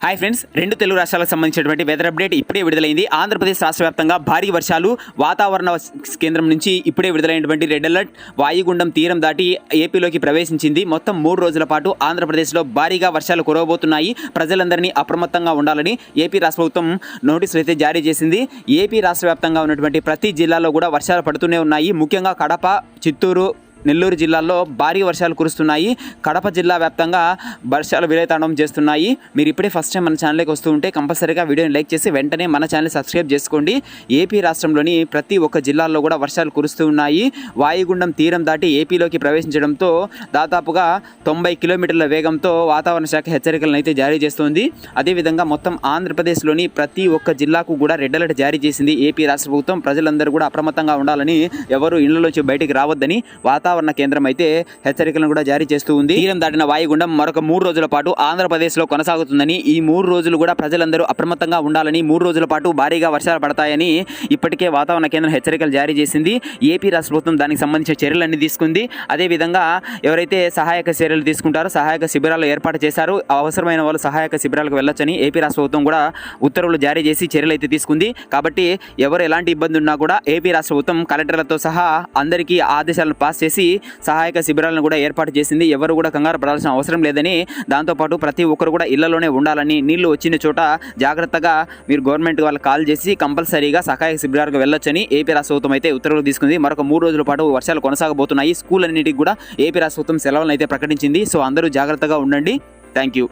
Hi friends, రెండు తెలుగు రాష్ట్రాలకు సంబంధించినటువంటి వెదర్ అప్డేట్ ఇప్పుడే విడుదలైంది. ఆంధ్రప్రదేశ్ రాష్ట్ర వ్యాప్తంగా భారీ వర్షాలు. వాతావరణ కేంద్రం నుంచి ఇప్పుడే విడుదలైనటువంటి రెడ్ అలర్ట్. వాయుగుండం తీరం దాటి ఏపీలోకి ప్రవేశించింది. మొత్తం 3 రోజుల పాటు ఆంధ్రప్రదేశ్లో భారీగా వర్షాలు కురవబోతున్నాయి. ప్రజలందరినీ అప్రమత్తంగా ఉండాలని ఏపీ రాష్ట్ర ప్రభుత్వం నోటీసులు అయితే జారీ చేసింది. ఏపీ రాష్ట్ర వ్యాప్తంగా ఉన్నటువంటి ప్రతి జిల్లాలో కూడా వర్షాలు పడుతూనే ఉన్నాయి. ముఖ్యంగా కడప, చిత్తూరు, నెల్లూరు జిల్లాల్లో భారీ వర్షాలు కురుస్తున్నాయి. కడప జిల్లా వ్యాప్తంగా వర్షాలు విలయతాండవం చేస్తున్నాయి. మీరు ఇప్పుడే ఫస్ట్ టైం మన ఛానల్కి వస్తూ ఉంటే కంపల్సరీగా వీడియోని లైక్ చేసి వెంటనే మన ఛానల్ సబ్స్క్రైబ్ చేసుకోండి. ఏపీ రాష్ట్రంలోని ప్రతి ఒక్క జిల్లాల్లో కూడా వర్షాలు కురుస్తూ ఉన్నాయి. వాయుగుండం తీరం దాటి ఏపీలోకి ప్రవేశించడంతో దాదాపుగా 90 కిలోమీటర్ల వేగంతో వాతావరణ శాఖ హెచ్చరికలను అయితే జారీ చేస్తోంది. అదేవిధంగా మొత్తం ఆంధ్రప్రదేశ్లోని ప్రతి ఒక్క జిల్లాకు కూడా రెడ్ అలర్ట్ జారీ చేసింది ఏపీ రాష్ట్ర ప్రభుత్వం. ప్రజలందరూ కూడా అప్రమత్తంగా ఉండాలని, ఎవరు ఇళ్లలోంచి బయటికి రావద్దని వాతావరణ కేంద్రం అయితే హెచ్చరికలను కూడా జారీ చేస్తూ ఉంది. తీరం దాటిన వాయుగుండం మరొక 3 రోజుల పాటు ఆంధ్రప్రదేశ్లో కొనసాగుతుందని, ఈ 3 రోజులు కూడా ప్రజలందరూ అప్రమత్తంగా ఉండాలని, 3 రోజుల పాటు భారీగా వర్షాలు పడతాయని ఇప్పటికే వాతావరణ కేంద్రం హెచ్చరికలు జారీ చేసింది. ఏపీ రాష్ట్ర ప్రభుత్వం దానికి సంబంధించిన చర్యలన్నీ తీసుకుంది. అదేవిధంగా ఎవరైతే సహాయక చర్యలు తీసుకుంటారో సహాయక శిబిరాలు ఏర్పాటు చేశారు. అవసరమైన వాళ్ళు సహాయక శిబిరాలకు వెళ్ళొచ్చని ఏపీ రాష్ట్ర ప్రభుత్వం కూడా ఉత్తర్వులు జారీ చేసి చర్యలు అయితే తీసుకుంది. కాబట్టి ఎవరు ఎలాంటి ఇబ్బంది ఉన్నా కూడా ఏపీ రాష్ట్ర ప్రభుత్వం కలెక్టర్లతో సహా అందరికీ ఆదేశాలను పాస్ చేసి సహాయక శిబిరాలను కూడా ఏర్పాటు చేసింది. ఎవరు కూడా కంగారు పడాల్సిన అవసరం లేదని, దాంతోపాటు ప్రతి ఒక్కరు కూడా ఇళ్లలోనే ఉండాలని, నీళ్లు వచ్చిన చోట జాగ్రత్తగా మీరు గవర్నమెంట్ వాళ్ళకి కాల్ చేసి కంపల్సరీగా సహాయక శిబిరాలకు వెళ్ళొచ్చని ఏపీ రాష్ట్ర ప్రభుత్వం అయితే ఉత్తర్వులు తీసుకుంది. మరొక 3 రోజుల పాటు వర్షాలు కొనసాగబోతున్నాయి. స్కూల్ అన్నింటికి కూడా ఏపీ రాష్ట్ర ప్రభుత్వం సెలవులను అయితే ప్రకటించింది. సో అందరూ జాగ్రత్తగా ఉండండి. Thank you.